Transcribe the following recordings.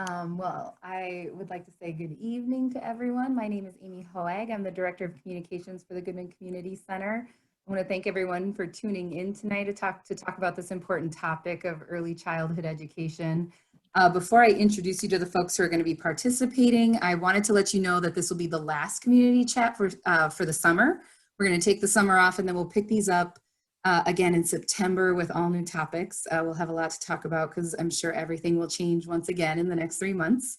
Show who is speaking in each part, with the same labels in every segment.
Speaker 1: Well, I would like to say good evening to everyone. My name is Amy Hoag. I'm the Director of Communications for the Goodman Community Center. I want to thank everyone for tuning in tonight to talk about this important topic of early childhood education. Before I introduce you to the folks who are going to be participating, I wanted to let you know that this will be the last community chat for the summer. We're going to take the summer off and then we'll pick these up again in September with all new topics. We'll have a lot to talk about because I'm sure everything will change once again in the next 3 months.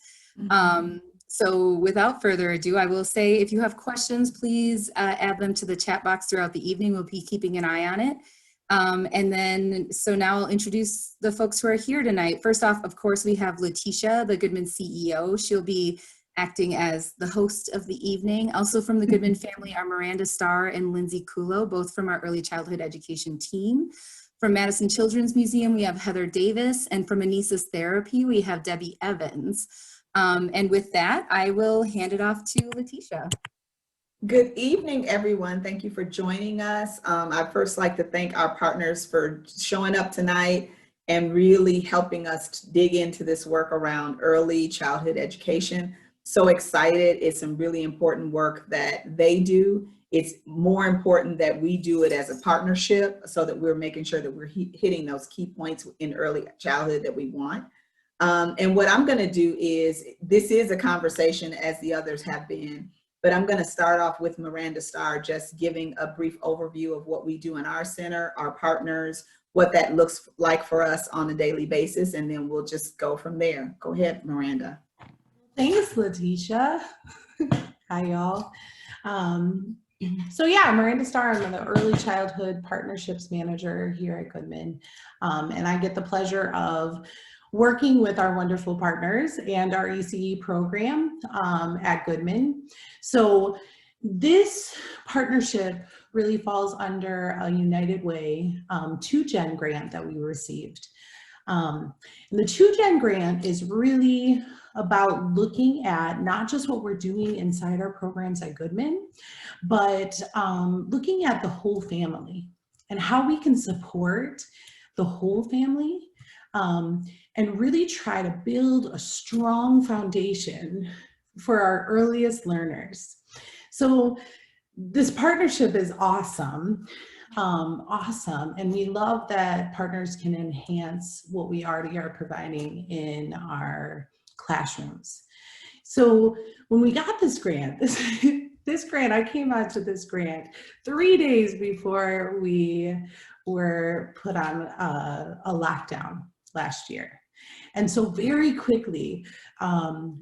Speaker 1: So without further ado, I will say if you have questions, please add them to the chat box throughout the evening. We'll be keeping an eye on it. So now I'll introduce the folks who are here tonight. First off, of course, we have Letesha, the Goodman CEO. She'll be acting as the host of the evening. Also from the Goodman family are Miranda, Starr, and Lindsay Kulow, both from our early childhood education team. From Madison Children's Museum, we have Heather Davis, and from Anesis Therapy, we have Debbie Evans. And with that, I will hand it off to Letesha.
Speaker 2: Good evening, everyone. Thank you for joining us. I'd first like to thank our partners for showing up tonight and really helping us dig into this work around early childhood education. So excited. It's some really important work that they do. It's more important that we do it as a partnership so that we're making sure that we're hitting those key points in early childhood that we want. And what I'm going to do is, this is a conversation as the others have been, but I'm going to start off with Miranda Starr, just giving a brief overview of what we do in our center, our partners, what that looks like for us on a daily basis, and then we'll just go from there. Go ahead, Miranda.
Speaker 3: Thanks, Letesha. Hi, y'all. So yeah, Miranda Starr, I'm the Early Childhood Partnerships Manager here at Goodman, and I get the pleasure of working with our wonderful partners and our ECE program at Goodman. So this partnership really falls under a United Way 2Gen grant that we received. And the 2Gen grant is really about looking at not just what we're doing inside our programs at Goodman, but looking at the whole family and how we can support the whole family and really try to build a strong foundation for our earliest learners. So this partnership is awesome. And we love that partners can enhance what we already are providing in our classrooms. So when we got this grant, I came out to this grant 3 days before we were put on a lockdown last year. And so very quickly,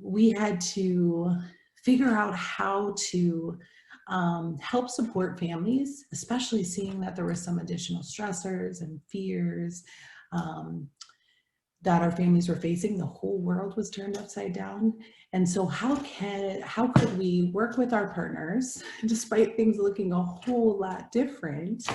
Speaker 3: we had to figure out how to help support families, especially seeing that there were some additional stressors and fears that our families were facing. The whole world was turned upside down. And so how could we work with our partners, despite things looking a whole lot different,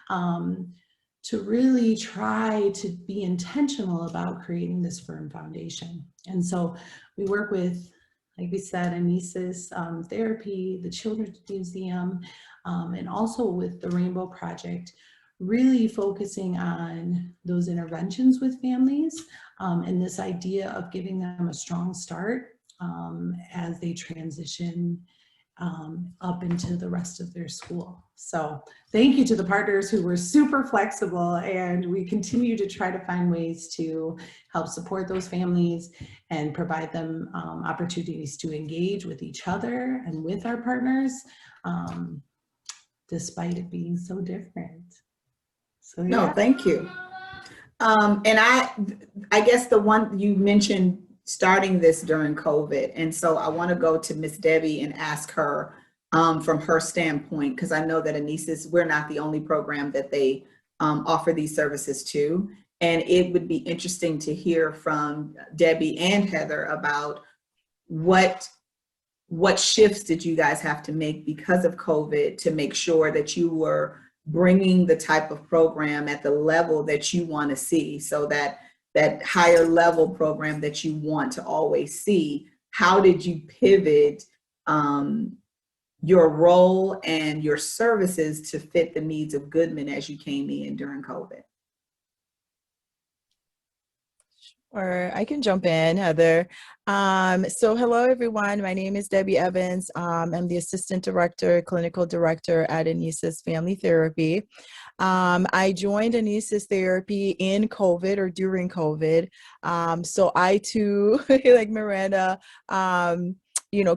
Speaker 3: to really try to be intentional about creating this firm foundation. And so we work with, like we said, Anesis Therapy, the Children's Museum, and also with the Rainbow Project, really focusing on those interventions with families and this idea of giving them a strong start as they transition up into the rest of their school. So thank you to the partners who were super flexible, and we continue to try to find ways to help support those families and provide them opportunities to engage with each other and with our partners, despite it being so different. So yeah.
Speaker 2: No, thank you. And I guess the one you mentioned, starting this during COVID. And so I want to go to Miss Debbie and ask her from her standpoint, because I know that Anesis, we're not the only program that they offer these services to. And it would be interesting to hear from Debbie and Heather about what shifts did you guys have to make because of COVID to make sure that you were bringing the type of program at the level that you want to see, so that higher level program that you want to always see. How did you pivot your role and your services to fit the needs of Goodman as you came in during COVID?
Speaker 4: Or I can jump in, Heather. So hello, everyone. My name is Debbie Evans. I'm the Assistant Director, Clinical Director at Anesis Family Therapy. I joined Anesis Therapy in COVID or during COVID. So I too, like Miranda,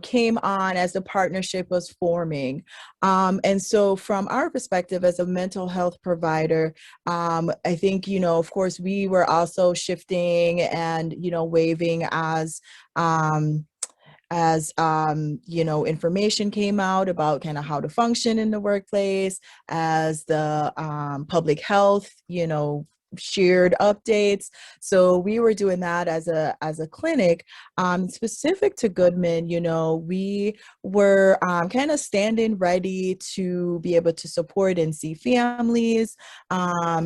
Speaker 4: came on as the partnership was forming. And so from our perspective as a mental health provider, I think, of course, we were also shifting and, waving as information came out about kind of how to function in the workplace, as the public health, shared updates. So we were doing that as a clinic. Specific to Goodman, we were kind of standing ready to be able to support and see families,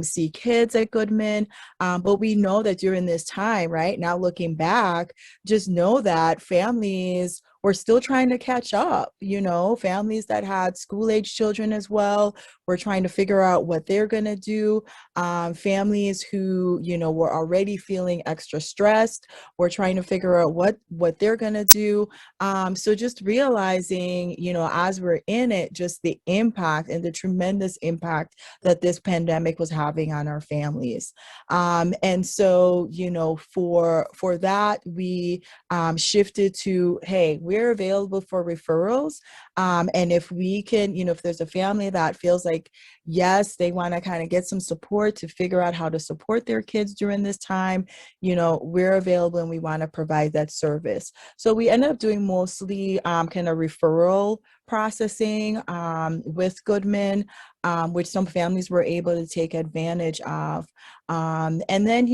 Speaker 4: see kids at Goodman. But we know that during this time, right now, looking back, just know that families were still trying to catch up, families that had school-age children as well were trying to figure out what they're going to do. Families who, were already feeling extra stressed were trying to figure out what they're going to do. So just realizing, as we're in it, just the impact and the tremendous impact that this pandemic was having on our families. And so, for that, we shifted to, hey, we're available for referrals. And if we can, if there's a family that feels like, yes, they want to kind of get some support to figure out how to support their kids during this time, we're available and we want to provide that service. So we ended up doing mostly kind of referral processing with Goodman, which some families were able to take advantage of. And then,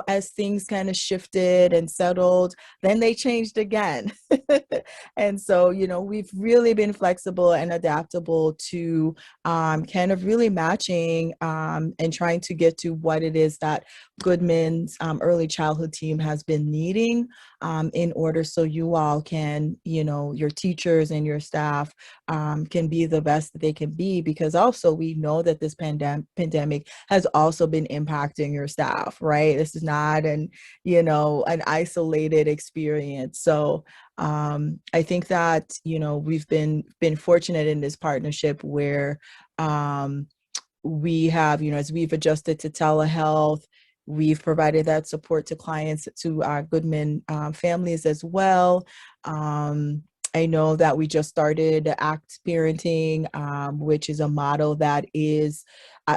Speaker 4: as things kind of shifted and settled, then they changed again. And so, we've really been flexible and adaptable to kind of really matching and trying to get to what it is that Goodman's early childhood team has been needing in order so you all can, your teachers and your staff can be the best that they can be, because also we know that this pandemic has also been impacting your staff, right? This is not an isolated experience. So I think that, we've been fortunate in this partnership where we have, as we've adjusted to telehealth, we've provided that support to clients, to our Goodman families as well. I know that we just started ACT Parenting, which is a model that is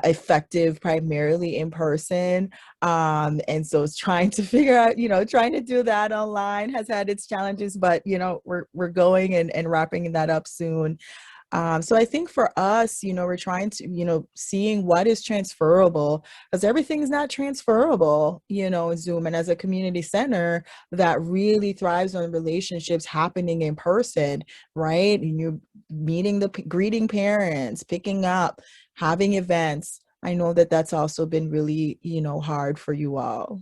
Speaker 4: effective primarily in person. And so it's trying to figure out, trying to do that online has had its challenges, but, we're going and wrapping that up soon. So I think for us, we're trying to, seeing what is transferable, because everything is not transferable, in Zoom. And as a community center that really thrives on relationships happening in person, right? And you're meeting greeting parents, picking up, having events. I know that that's also been really, hard for you all.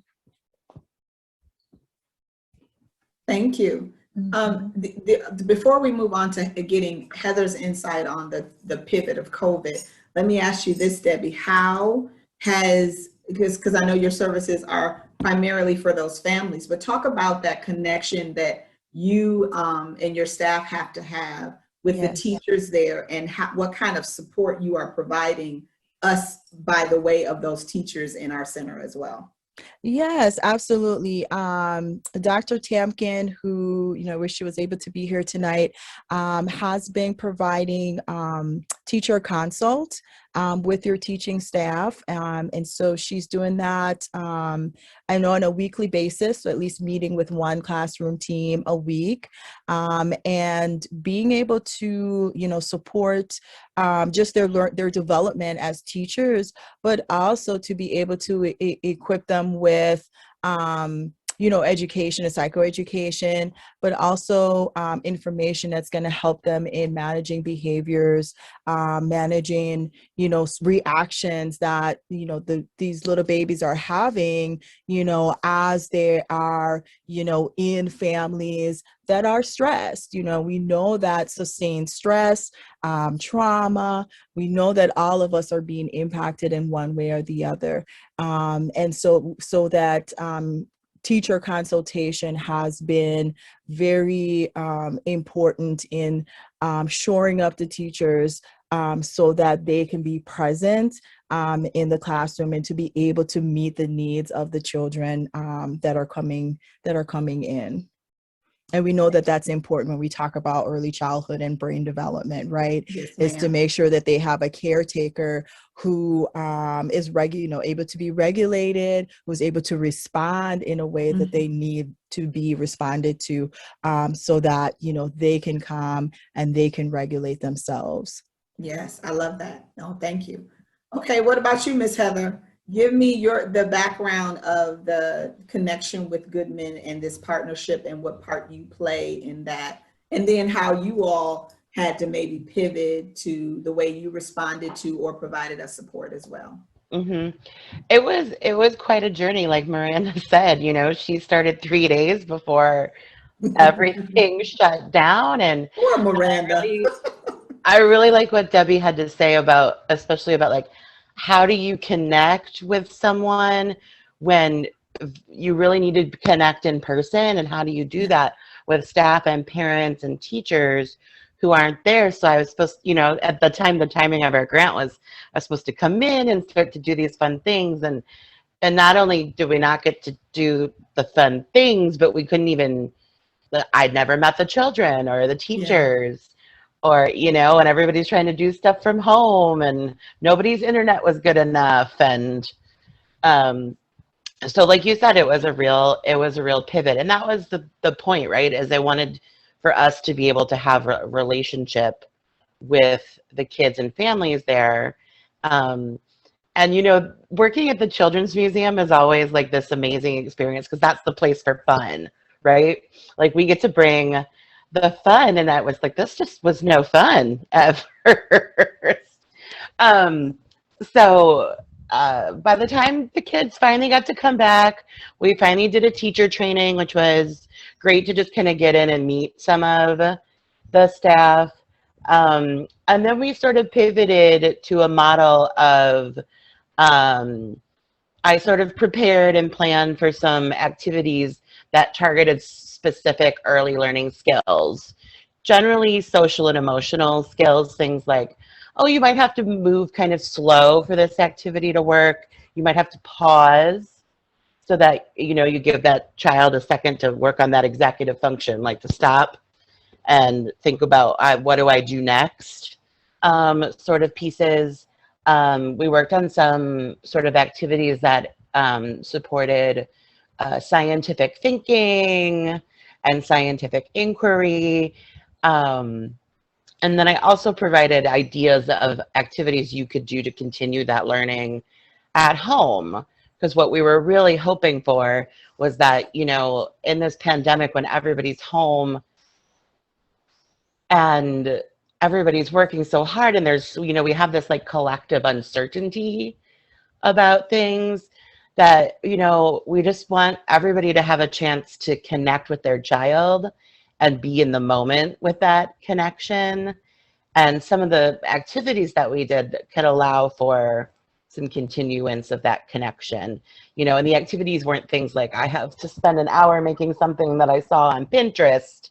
Speaker 2: Thank you. Before we move on to getting Heather's insight on the pivot of COVID, let me ask you this, Debbie. How has, because I know your services are primarily for those families, but talk about that connection that you and your staff have to have with the teachers there, and what kind of support you are providing us by the way of those teachers in our center as well.
Speaker 4: Yes, absolutely. Dr. Tamkin, who, I wish she was able to be here tonight, has been providing teacher consult with your teaching staff. And so she's doing that, I know, on a weekly basis, so at least meeting with one classroom team a week, and being able to, support just their development as teachers, but also to be able to equip them with education and psychoeducation, but also information that's going to help them in managing behaviors, managing, reactions that, these little babies are having, as they are, in families that are stressed. We know that sustained stress, trauma, we know that all of us are being impacted in one way or the other. And so that teacher consultation has been very important in shoring up the teachers so that they can be present in the classroom and to be able to meet the needs of the children that are coming in. And we know that that's important when we talk about early childhood and brain development, right?
Speaker 2: Yes,
Speaker 4: Is to
Speaker 2: ma'am.
Speaker 4: make sure that they have a caretaker who is able to be regulated, who's able to respond in a way that they need to be responded to, so that they can calm and they can regulate themselves.
Speaker 2: Yes, I love that. No, thank you. Okay, what about you, Miss Heather? Give me the background of the connection with Goodman and this partnership and what part you play in that, and then how you all had to maybe pivot to the way you responded to or provided us support as well.
Speaker 5: It was quite a journey, like Miranda said. She started 3 days before everything shut down, and
Speaker 2: Poor Miranda.
Speaker 5: I really like what Debbie had to say about, especially about like, how do you connect with someone when you really need to connect in person, and how do you do that with staff and parents and teachers who aren't there? So I was supposed, at the time, the timing of our grant was, I was supposed to come in and start to do these fun things, and not only did we not get to do the fun things, but we couldn't even, I'd never met the children or the teachers. Or, and everybody's trying to do stuff from home, and nobody's internet was good enough. And so like you said, it was a real pivot. And that was the point, right? Is I wanted for us to be able to have a relationship with the kids and families there. And, working at the Children's Museum is always like this amazing experience, because that's the place for fun, right? Like we get to bring the fun, and I was like, this just was no fun at first. So by the time the kids finally got to come back, we finally did a teacher training, which was great to just kind of get in and meet some of the staff. And then we sort of pivoted to a model of, I sort of prepared and planned for some activities that targeted specific early learning skills, generally social and emotional skills, things like, oh, you might have to move kind of slow for this activity to work. You might have to pause so that, you give that child a second to work on that executive function, like to stop and think about what do I do next, sort of pieces. We worked on some sort of activities that supported scientific thinking and scientific inquiry. And then I also provided ideas of activities you could do to continue that learning at home. Because what we were really hoping for was that, in this pandemic, when everybody's home and everybody's working so hard, and there's, we have this like collective uncertainty about things, that, we just want everybody to have a chance to connect with their child and be in the moment with that connection. And some of the activities that we did could allow for some continuance of that connection. And the activities weren't things like, I have to spend an hour making something that I saw on Pinterest.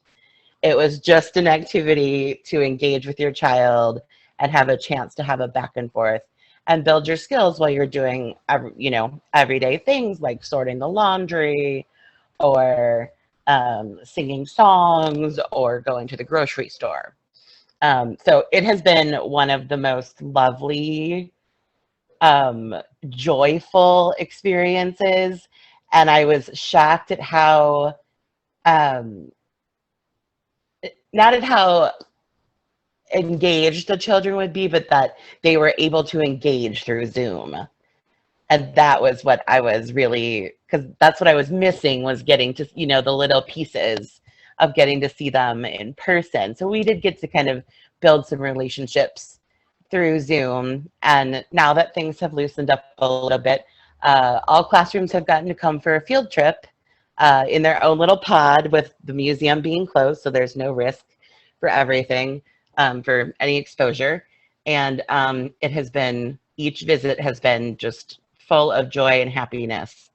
Speaker 5: It was just an activity to engage with your child and have a chance to have a back and forth and build your skills while you're doing, everyday things like sorting the laundry or singing songs or going to the grocery store. So it has been one of the most lovely, joyful experiences. And I was shocked at how, not at how engaged the children would be, but that they were able to engage through Zoom. And that was what I was really, because that's what I was missing, was getting to, the little pieces of getting to see them in person. So we did get to kind of build some relationships through Zoom. And now that things have loosened up a little bit, all classrooms have gotten to come for a field trip in their own little pod, with the museum being closed, so there's no risk for everything, for any exposure. And it has been, each visit has been just full of joy and happiness.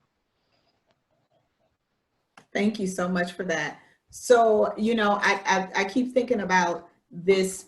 Speaker 2: Thank you so much for that. So, you know, I keep thinking about this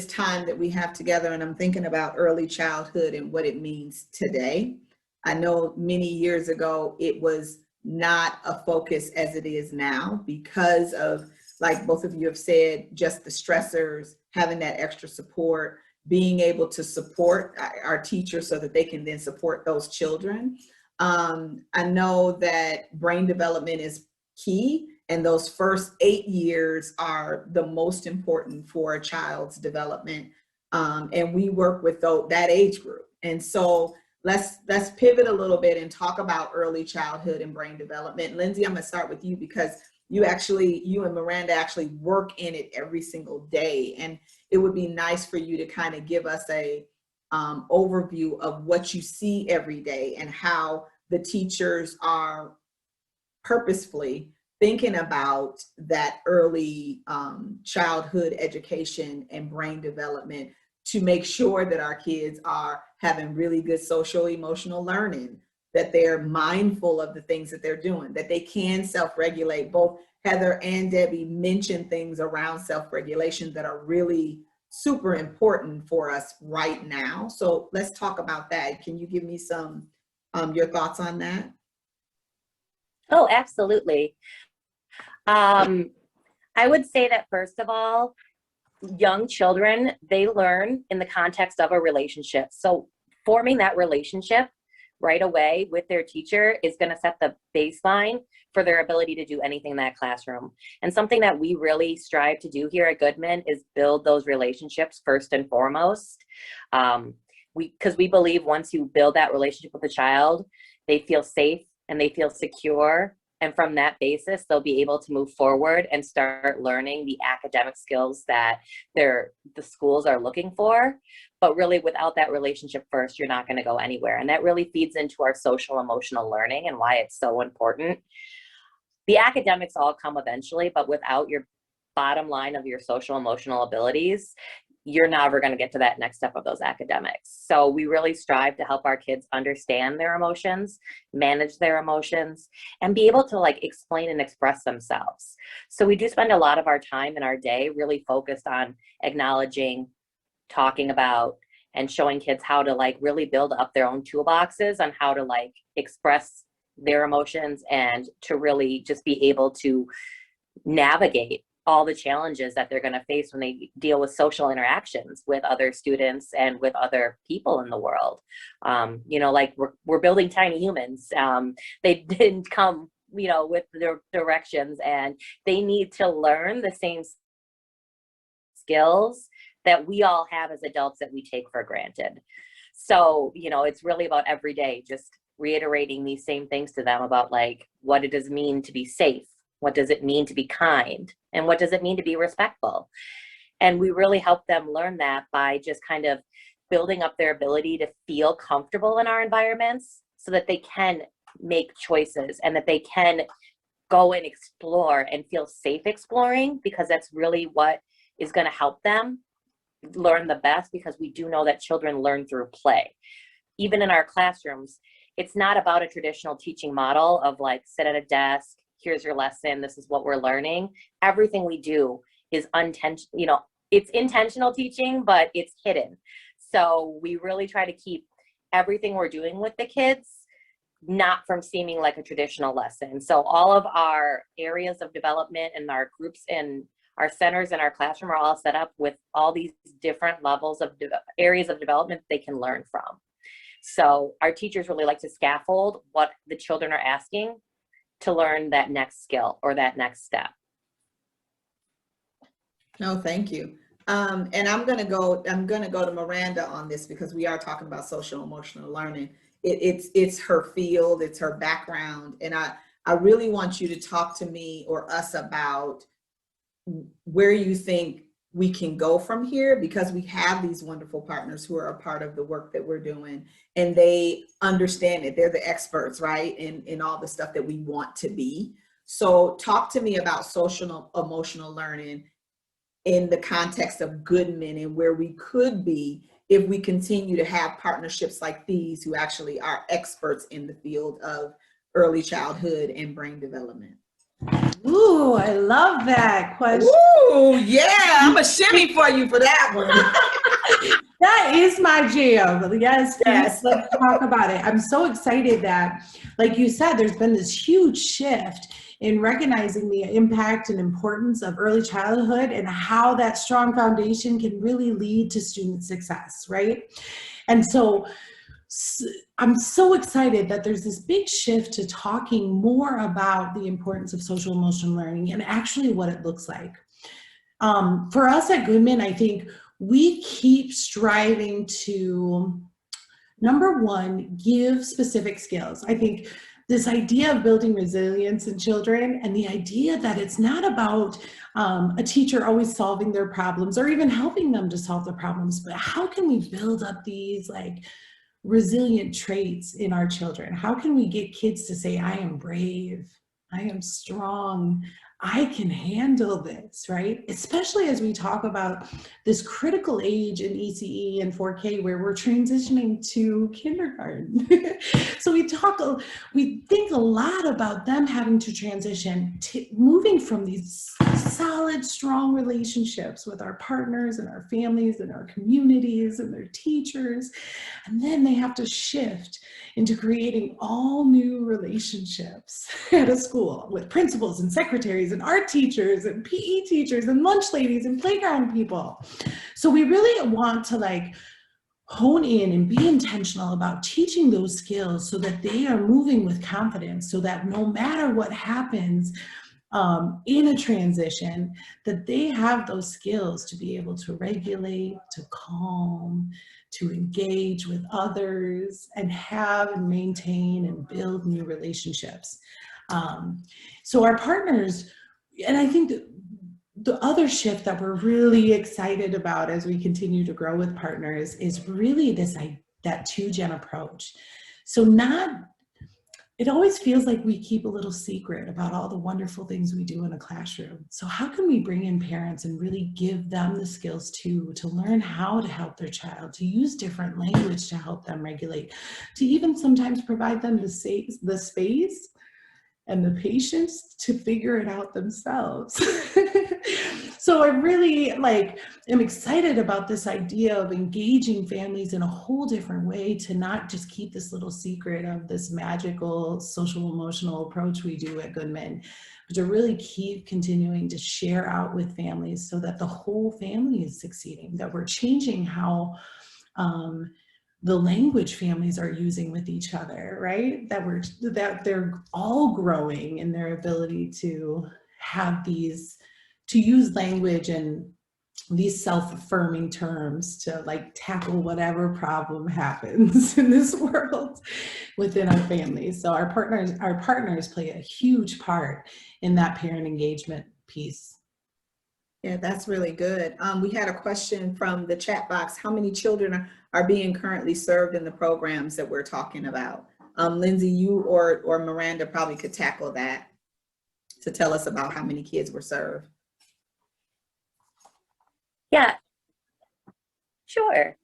Speaker 2: time that we have together, and I'm thinking about early childhood and what it means today. I know many years ago it was not a focus as it is now because of, like both of you have said, just the stressors, having that extra support, being able to support our teachers so that they can then support those children. I know that brain development is key, and those first 8 years are the most important for a child's development. And we work with that age group. And so let's pivot a little bit and talk about early childhood and brain development. Lindsay, I'm gonna start with you because you and Miranda actually work in it every single day. And it would be nice for you to kind of give us a overview of what you see every day and how the teachers are purposefully thinking about that early childhood education and brain development to make sure that our kids are having really good social emotional learning, that they're mindful of the things that they're doing, that they can self-regulate. Both Heather and Debbie mentioned things around self-regulation that are really super important for us right now. So let's talk about that. Can you give me some your thoughts on that?
Speaker 6: Oh, absolutely. I would say that first of all, young children, they learn in the context of a relationship. So forming that relationship right away with their teacher is going to set the baseline for their ability to do anything in that classroom. And something that we really strive to do here at Goodman is build those relationships first and foremost. Because we believe once you build that relationship with a child, they feel safe and they feel secure. And from that basis, they'll be able to move forward and start learning the academic skills that the schools are looking for. But really, without that relationship first, you're not going to go anywhere. And that really feeds into our social emotional learning and why it's so important. The academics all come eventually, but without your bottom line of your social emotional abilities, you're never going to get to that next step of those academics. So we really strive to help our kids understand their emotions, manage their emotions, and be able to like explain and express themselves. So we do spend a lot of our time in our day really focused on acknowledging, talking about, and showing kids how to like really build up their own toolboxes on how to like express their emotions and to really just be able to navigate all the challenges that they're going to face when they deal with social interactions with other students and with other people in the world. You know, like we're building tiny humans. They didn't come, you know, with their directions, and they need to learn the same skills that we all have as adults that we take for granted. So, you know, it's really about every day, just reiterating these same things to them about like, what does it mean to be safe? What does it mean to be kind? And what does it mean to be respectful? And we really help them learn that by just kind of building up their ability to feel comfortable in our environments so that they can make choices and that they can go and explore and feel safe exploring, because that's really what is going to help them learn the best, because we do know that children learn through play. Even in our classrooms, it's not about a traditional teaching model of like sit at a desk, here's your lesson, this is what we're learning. Everything we do is you know, it's intentional teaching, but it's hidden. So we really try to keep everything we're doing with the kids not from seeming like a traditional lesson. So all of our areas of development and our groups and our centers in our classroom are all set up with all these different levels of areas of development they can learn from. So our teachers really like to scaffold what the children are asking to learn that next skill or that next step.
Speaker 2: No, thank you. And I'm gonna go to Miranda on this because we are talking about social emotional learning. It's her field, it's her background, and I really want you to talk to me or us about where you think we can go from here, because we have these wonderful partners who are a part of the work that we're doing, and they understand it. They're the experts, right, in all the stuff that we want to be. So talk to me about social emotional learning in the context of Goodman and where we could be if we continue to have partnerships like these who actually are experts in the field of early childhood and brain development.
Speaker 3: Ooh, I love that question.
Speaker 2: Ooh, yeah, I'm a shimmy for you for that one.
Speaker 3: That is my jam. Yes, please,
Speaker 2: Yes.
Speaker 3: let's talk about it. I'm so excited that, like you said, there's been this huge shift in recognizing the impact and importance of early childhood and how that strong foundation can really lead to student success, right? And so I'm so excited that there's this big shift to talking more about the importance of social emotional learning and actually what it looks like. For us at Goodman, I think we keep striving to, number one, give specific skills. I think this idea of building resilience in children and the idea that it's not about a teacher always solving their problems or even helping them to solve the problems, but how can we build up these like resilient traits in our children? How can we get kids to say, I am brave, I am strong, I can handle this, right? Especially as we talk about this critical age in ECE and 4K where we're transitioning to kindergarten. So we think a lot about them having to transition to moving from these solid, strong relationships with our partners and our families and our communities and their teachers. And then they have to shift into creating all new relationships at a school with principals and secretaries and art teachers and PE teachers and lunch ladies and playground people. So we really want to like hone in and be intentional about teaching those skills so that they are moving with confidence, so that no matter what happens in a transition, that they have those skills to be able to regulate, to calm, to engage with others, and have and maintain and build new relationships. So our partners, and I think the other shift that we're really excited about as we continue to grow with partners is really that 2-gen approach. So it always feels like we keep a little secret about all the wonderful things we do in a classroom. So how can we bring in parents and really give them the skills to learn how to help their child, to use different language to help them regulate, to even sometimes provide them the space and the patience to figure it out themselves. So I really am excited about this idea of engaging families in a whole different way, to not just keep this little secret of this magical social emotional approach we do at Goodman, but to really keep continuing to share out with families so that the whole family is succeeding, that we're changing how the language families are using with each other, right? That they're all growing in their ability to have to use language and these self-affirming terms to tackle whatever problem happens in this world within our families. So our partners play a huge part in that parent engagement piece.
Speaker 2: Yeah, that's really good. We had a question from the chat box. How many children are being currently served in the programs that we're talking about? Lindsay, you or Miranda probably could tackle that to tell us about how many kids were served.
Speaker 6: Yeah, sure.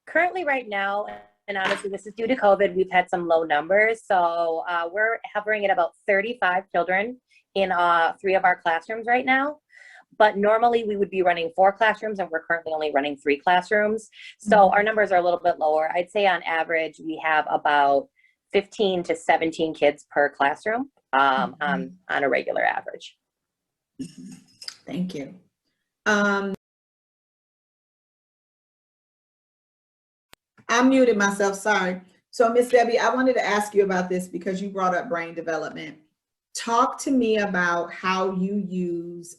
Speaker 6: Currently right now, and honestly, this is due to COVID, we've had some low numbers. So we're hovering at about 35 children in 3 of our classrooms right now. But normally we would be running 4 classrooms, and we're currently only running 3 classrooms. So our numbers are a little bit lower. I'd say on average, we have about 15 to 17 kids per classroom on a regular average.
Speaker 2: Thank you. I muted myself, sorry. So Miss Debbie, I wanted to ask you about this because you brought up brain development. Talk to me about how you use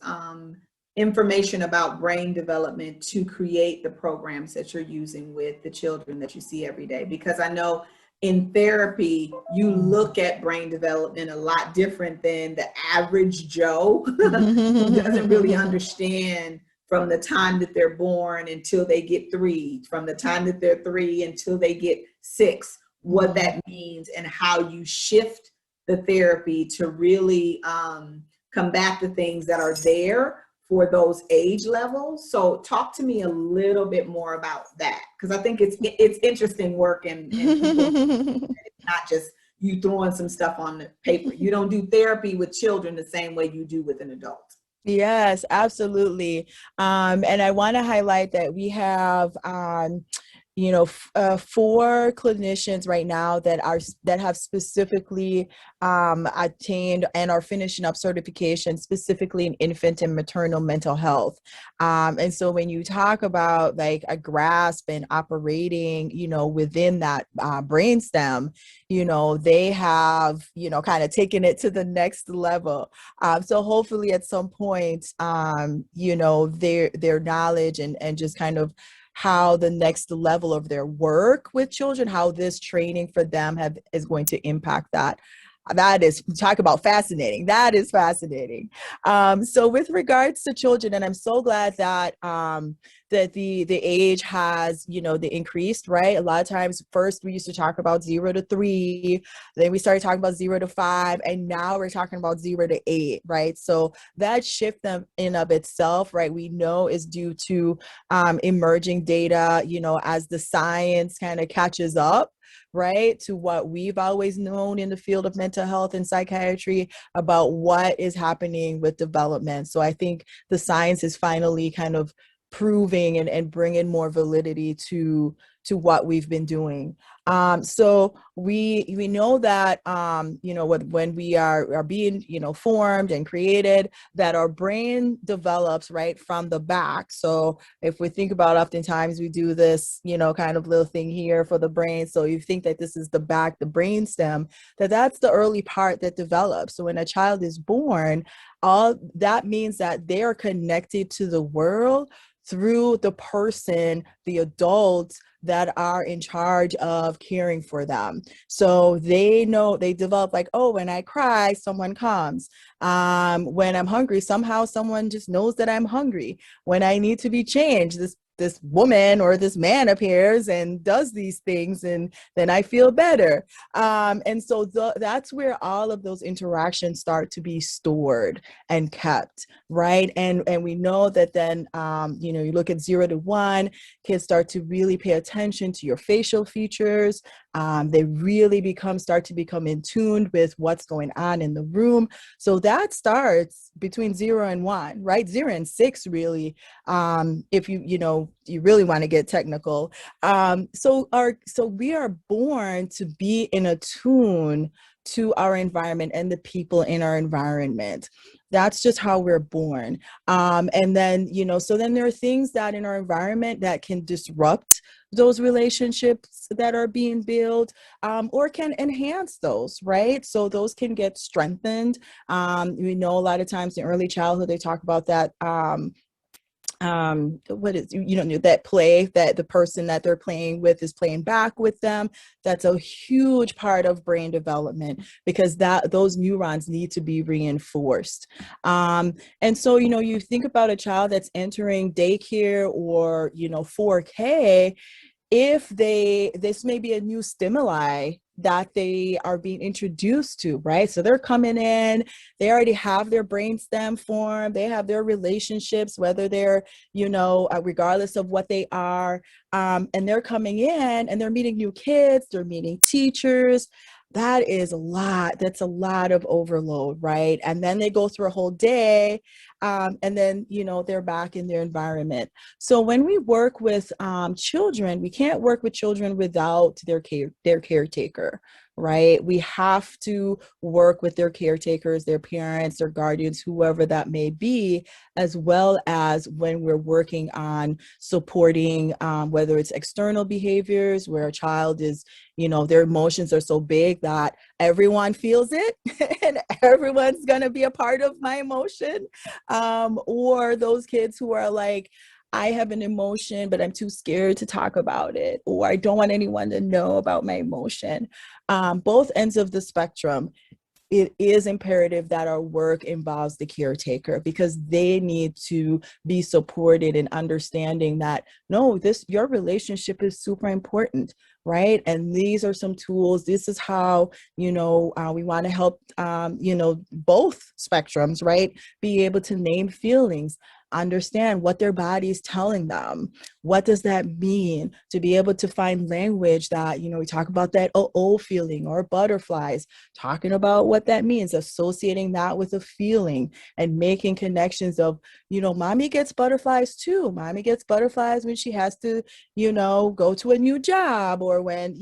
Speaker 2: information about brain development to create the programs that you're using with the children that you see every day. Because I know in therapy, you look at brain development a lot different than the average Joe who doesn't really understand from the time that they're born until they get 3, from the time that they're 3 until they get 6, what that means and how you shift the therapy to really combat the things that are there for those age levels. So talk to me a little bit more about that, because I think it's interesting work and people, it's not just you throwing some stuff on the paper. You don't do therapy with children the same way you do with an adult.
Speaker 4: Yes, absolutely. And I want to highlight that we have, 4 clinicians right now that have specifically attained and are finishing up certification specifically in infant and maternal mental health. And so when you talk about like a grasp and operating, within that brainstem, they have, kind of taken it to the next level. So hopefully at some point, their knowledge and just kind of how the next level of their work with children, how this training for them is going to impact that. That is, talk about fascinating. That is fascinating. So with regards to children, and I'm so glad that that the age has, the increased, right? A lot of times, first we used to talk about 0 to 3, then we started talking about 0 to 5, and now we're talking about 0 to 8, right? So that shift in of itself, right, we know is due to emerging data, as the science kind of catches up, right, to what we've always known in the field of mental health and psychiatry about what is happening with development. So I think the science is finally kind of proving and bringing more validity to what we've been doing. So we know that, when we are being, formed and created, that our brain develops right from the back. So if we think about, oftentimes we do this, kind of little thing here for the brain. So you think that this is the back, the brain stem, that's the early part that develops. So when a child is born, all that means that they are connected to the world through the person, the adults that are in charge of caring for them. So they know, they develop like, oh, when I cry, someone comes. When I'm hungry, somehow someone just knows that I'm hungry. When I need to be changed, this woman or this man appears and does these things, and then I feel better. And so that's where all of those interactions start to be stored and kept, right? And we know that then, you look at 0 to 1, kids start to really pay attention to your facial features. They really start to become in tune with what's going on in the room. So that starts between 0 and 1, right? 0 and 6, really, if you really want to get technical. So we are born to be in a tune to our environment and the people in our environment. That's just how we're born. And then, so then there are things that in our environment that can disrupt those relationships that are being built, or can enhance those, right? So those can get strengthened. We know a lot of times in early childhood, they talk about that, what is, that play that the person that they're playing with is playing back with them. That's a huge part of brain development, because those neurons need to be reinforced. And so, you think about a child that's entering daycare or, 4K, if this may be a new stimuli that they are being introduced to, right? So they're coming in, they already have their brainstem formed, they have their relationships, whether they're, regardless of what they are, and they're coming in and they're meeting new kids, they're meeting teachers. That is a lot. That's a lot of overload, right? And then they go through a whole day, and then, they're back in their environment. So when we work with children, we can't work with children without their caretaker, right? We have to work with their caretakers, their parents, their guardians, whoever that may be, as well as when we're working on supporting, whether it's external behaviors where a child is, their emotions are so big that everyone feels it and everyone's going to be a part of my emotion. Or those kids who are like, I have an emotion, but I'm too scared to talk about it, or I don't want anyone to know about my emotion. Both ends of the spectrum, it is imperative that our work involves the caretaker, because they need to be supported in understanding that, no, your relationship is super important, right? And these are some tools. This is how, we want to help, both spectrums, right? Be able to name feelings. understand what their body is telling them. What does that mean? To be able to find language that, we talk about that oh feeling or butterflies, talking about what that means, associating that with a feeling and making connections of, mommy gets butterflies too. Mommy gets butterflies when she has to, go to a new job, or when,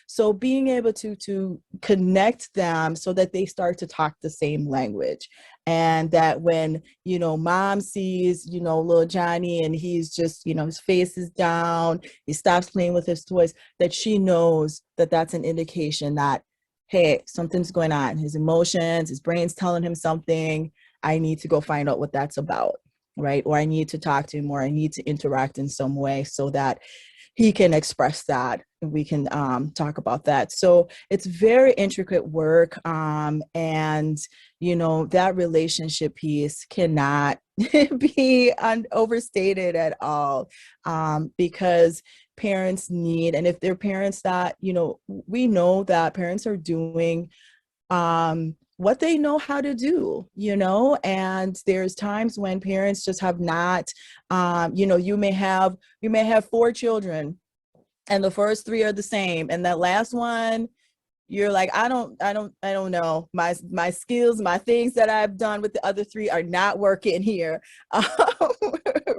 Speaker 4: so being able to connect them so that they start to talk the same language. And that when, mom sees, little Johnny and he's just, his face is down, he stops playing with his toys, that she knows that that's an indication that, hey, something's going on. His emotions, his brain's telling him something. I need to go find out what that's about, right? Or I need to talk to him, or I need to interact in some way so that he can express that and we can talk about that. So it's very intricate work. And, that relationship piece cannot be overstated at all, because parents need, and if they're parents that, we know that parents are doing what they know how to do, and there's times when parents just have not, you may have 4 children and the first 3 are the same. And that last one, you're like, I don't know. My skills, my things that I've done with the other 3 are not working here.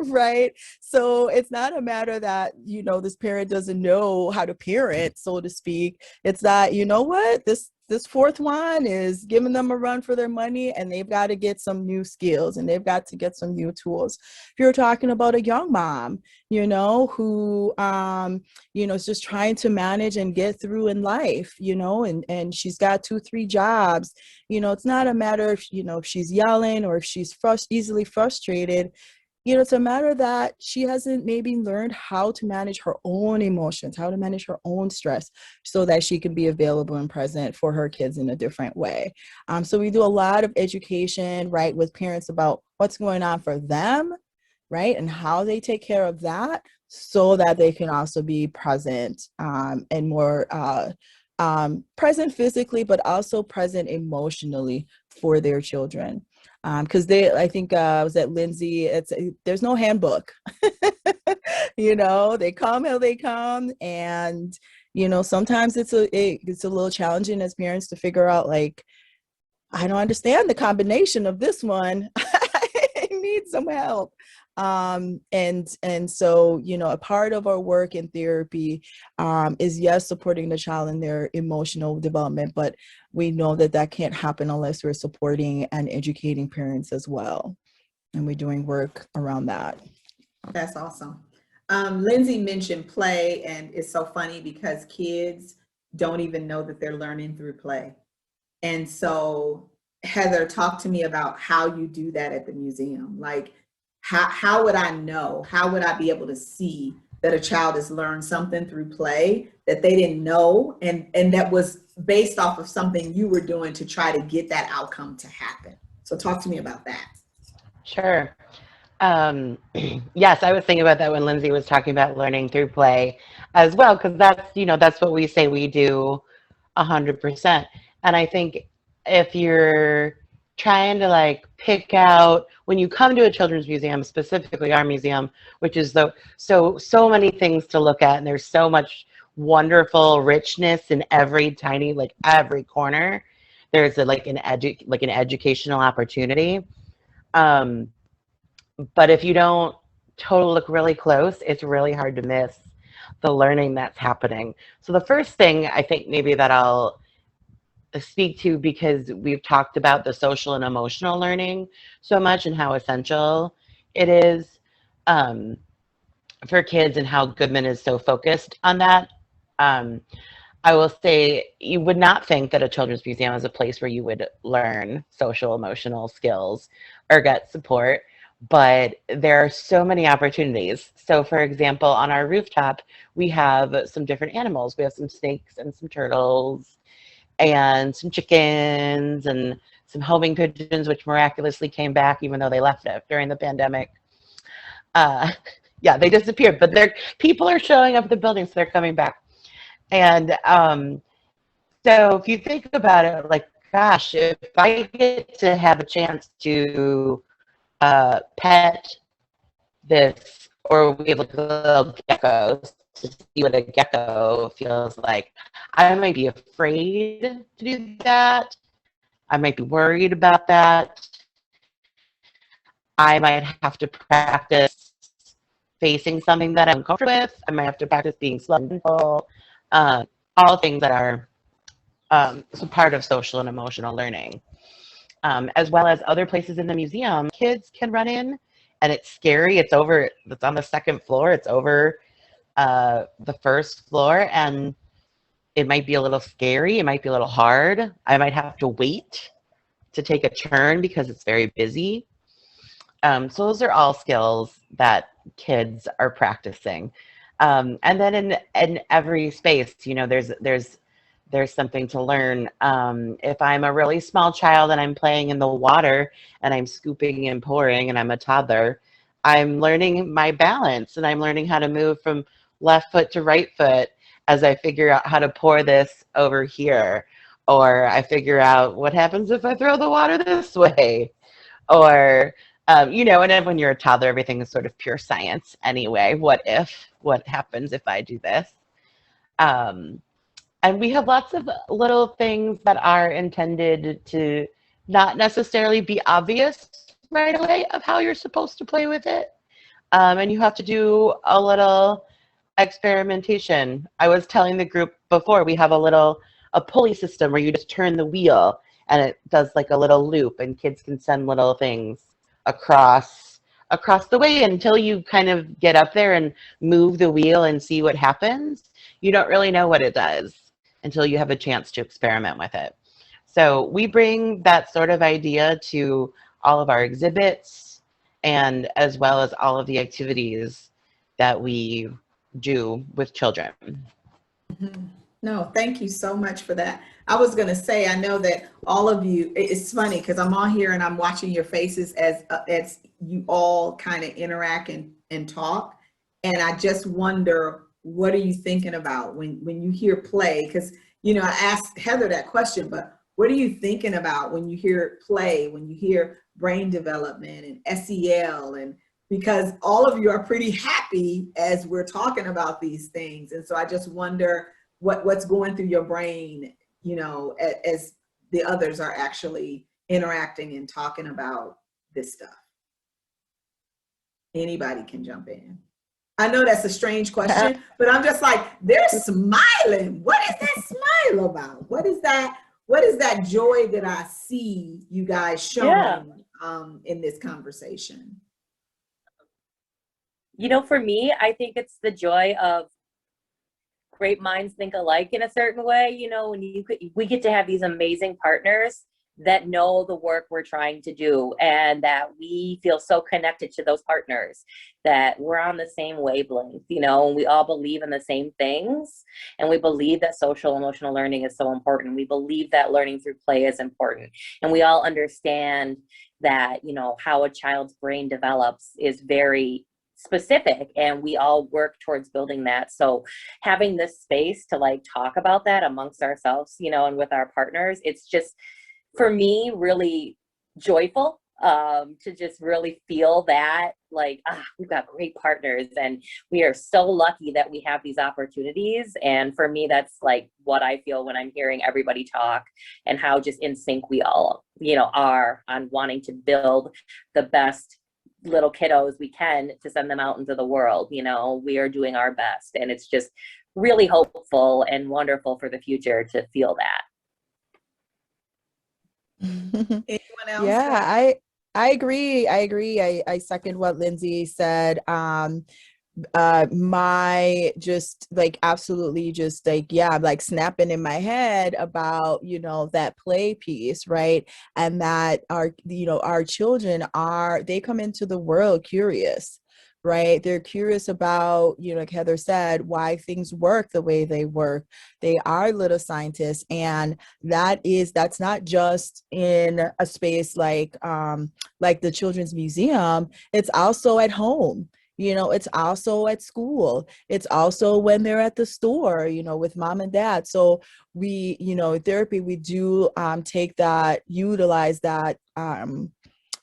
Speaker 4: Right. So it's not a matter that, this parent doesn't know how to parent, so to speak. It's that, what, this 4th one is giving them a run for their money, and they've got to get some new skills and they've got to get some new tools. If you're talking about a young mom, who, is just trying to manage and get through in life, and she's got 2-3 jobs, it's not a matter of, if she's yelling or if she's easily frustrated. It's a matter that she hasn't maybe learned how to manage her own emotions, how to manage her own stress, so that she can be available and present for her kids in a different way. So we do a lot of education, right, with parents about what's going on for them, right, and how they take care of that, so that they can also be present and more present physically, but also present emotionally for their children. Because I think I was at Lindsay, there's no handbook. They come how they come, and sometimes it's a little challenging as parents to figure out, like, I don't understand the combination of this one. I need some help. And so, a part of our work in therapy is, yes, supporting the child in their emotional development, but we know that can't happen unless we're supporting and educating parents as well. And we're doing work around that.
Speaker 2: That's awesome. Lindsay mentioned play, and it's so funny because kids don't even know that they're learning through play. And so, Heather, talk to me about how you do that at the museum. Like, how would I know? How would I be able to see that a child has learned something through play that they didn't know, and that was based off of something you were doing to try to get that outcome to happen? So talk to me about that.
Speaker 5: Sure. Yes, I was thinking about that when Lindsay was talking about learning through play as well, because that's what we say we do 100%. And I think if you're trying to pick out, when you come to a children's museum, specifically our museum, which is so many things to look at, and there's so much wonderful richness in every tiny, every corner, there's an educational opportunity. But if you don't look really close, it's really hard to miss the learning that's happening. So the first thing I think maybe that I'll speak to, because we've talked about the social and emotional learning so much and how essential it is for kids, and how Goodman is so focused on that. I will say, you would not think that a children's museum is a place where you would learn social emotional skills or get support, but there are so many opportunities. So for example, on our rooftop, we have some different animals. We have some snakes and some turtles and some chickens and some homing pigeons, which miraculously came back even though they left it during the pandemic. Yeah, they disappeared, but people are showing up at the building, so they're coming back. And so if you think about it, gosh, if I get to have a chance to pet this, or we look at little geckos to see what a gecko feels like. I might be afraid to do that. I might be worried about that. I might have to practice facing something that I'm uncomfortable with. I might have to practice being slow and gentle. All things that are part of social and emotional learning. As well as other places in the museum, kids can run in, and it's scary. It's on the second floor. It's over the first floor, and it might be a little scary. It might be a little hard. I might have to wait to take a turn because it's very busy. So those are all skills that kids are practicing. And then in every space, there's something to learn. If I'm a really small child and I'm playing in the water and I'm scooping and pouring and I'm a toddler, I'm learning my balance and I'm learning how to move from left foot to right foot as I figure out how to pour this over here. Or I figure out what happens if I throw the water this way. Or, and then when you're a toddler, everything is sort of pure science anyway. What happens if I do this? And we have lots of little things that are intended to not necessarily be obvious right away of how you're supposed to play with it. And you have to do a little experimentation. I was telling the group before, we have a pulley system where you just turn the wheel and it does like a little loop, and kids can send little things across the way until you kind of get up there and move the wheel and see what happens. You don't really know what it does until you have a chance to experiment with it. So we bring that sort of idea to all of our exhibits, and as well as all of the activities that we do with children.
Speaker 2: Mhm. No, thank you so much for that. I was going to say, I know that all of you, it's funny because I'm on here and I'm watching your faces as you all kind of interact and talk. And I just wonder, what are you thinking about when you hear play? Because, I asked Heather that question, but what are you thinking about when you hear play, when you hear brain development and SEL? And because all of you are pretty happy as we're talking about these things. And so I just wonder what's going through your brain, as the others are actually interacting and talking about this stuff. Anybody can jump in. I know that's a strange question, but I'm just like, they're smiling. What is that smile about? What is that joy that I see you guys showing in this conversation?
Speaker 6: For me, I think it's the joy of great minds think alike in a certain way. When we get to have these amazing partners that know the work we're trying to do, and that we feel so connected to those partners that we're on the same wavelength, and we all believe in the same things, and we believe that social emotional learning is so important. We believe that learning through play is important, and we all understand that how a child's brain develops is very specific, and we all work towards building that. So having this space to talk about that amongst ourselves, and with our partners, it's just, for me, really joyful to just really feel that we've got great partners, and we are so lucky that we have these opportunities. And for me, that's what I feel when I'm hearing everybody talk, and how just in sync we all are on wanting to build the best little kiddos we can to send them out into the world. We are doing our best, and it's just really hopeful and wonderful for the future to feel that.
Speaker 2: Anyone else?
Speaker 4: Yeah, I agree. I second what Lindsay said. My just absolutely just snapping in my head about that play piece, right? And that our children they come into the world curious, right? They're curious about, like Heather said, why things work the way they work. They are little scientists, and that's not just in a space like the Children's Museum. It's also at home. It's also at school. It's also when they're at the store, with mom and dad. So we, therapy, we do utilize that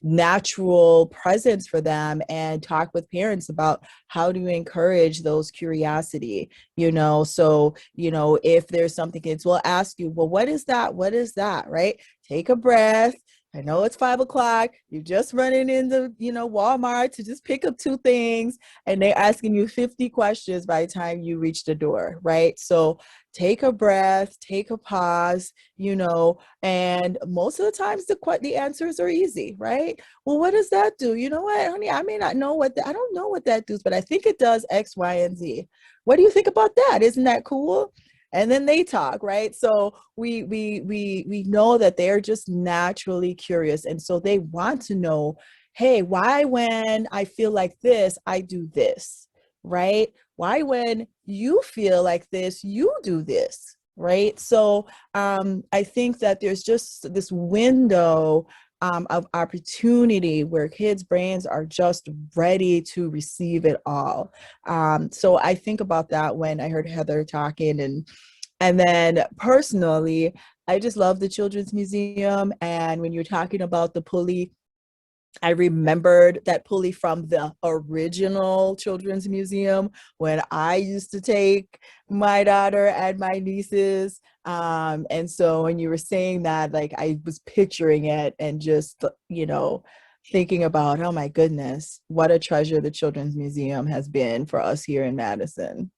Speaker 4: natural presence for them, and talk with parents about how to encourage those curiosity, so if there's something, kids will ask you, well, what is that, right? Take a breath. I know it's 5 o'clock. You're just running into, Walmart to just pick up 2 things, and they're asking you 50 questions by the time you reach the door, right? So take a breath, take a pause, and most of the times the answers are easy, right? Well, what does that do? You know what, honey, I may not know I don't know what that does, but I think it does X, Y, and Z. What do you think about that? Isn't that cool? And then they talk, right? So we know that they're just naturally curious. And so they want to know, hey, why when I feel like this, I do this, right? Why when you feel like this, you do this, right? So I think that there's just this window of opportunity where kids' brains are just ready to receive it all. So I think about that when I heard Heather talking, and then personally, I just love the Children's Museum. And when you're talking about the pulley, I remembered that pulley from the original Children's Museum when I used to take my daughter and my nieces. And so when you were saying that, like, I was picturing it and just, thinking about, oh my goodness, what a treasure the Children's Museum has been for us here in Madison.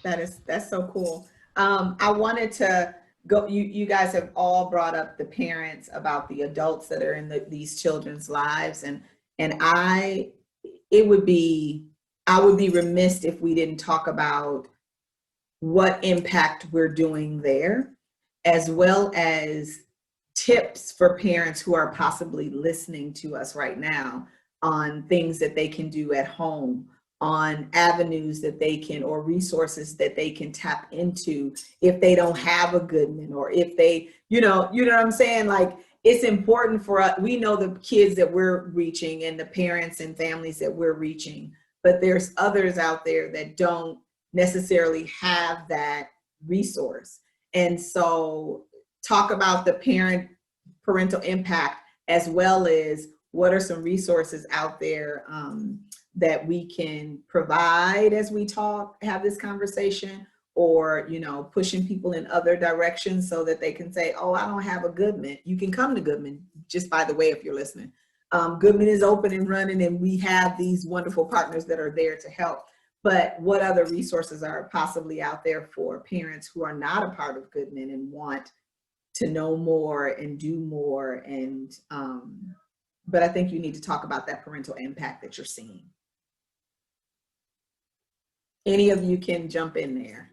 Speaker 2: That's so cool. I wanted to go, you guys have all brought up the parents about the adults that are in these children's lives. And I would be remiss if we didn't talk about what impact we're doing there, as well as tips for parents who are possibly listening to us right now on things that they can do at home, on avenues that they can, or resources that they can tap into if they don't have a Goodman, or if they, you know what I'm saying? Like, it's important for us. We know the kids that we're reaching and the parents and families that we're reaching, but there's others out there that don't necessarily have that resource. And so talk about the parental impact, as well as what are some resources out there that we can provide as we have this conversation, or, pushing people in other directions so that they can say, oh, I don't have a Goodman. You can come to Goodman, just by the way, if you're listening. Goodman is open and running, and we have these wonderful partners that are there to help. But what other resources are possibly out there for parents who are not a part of Goodman and want to know more and do more? And but I think you need to talk about that parental impact that you're seeing. Any of you can jump in there.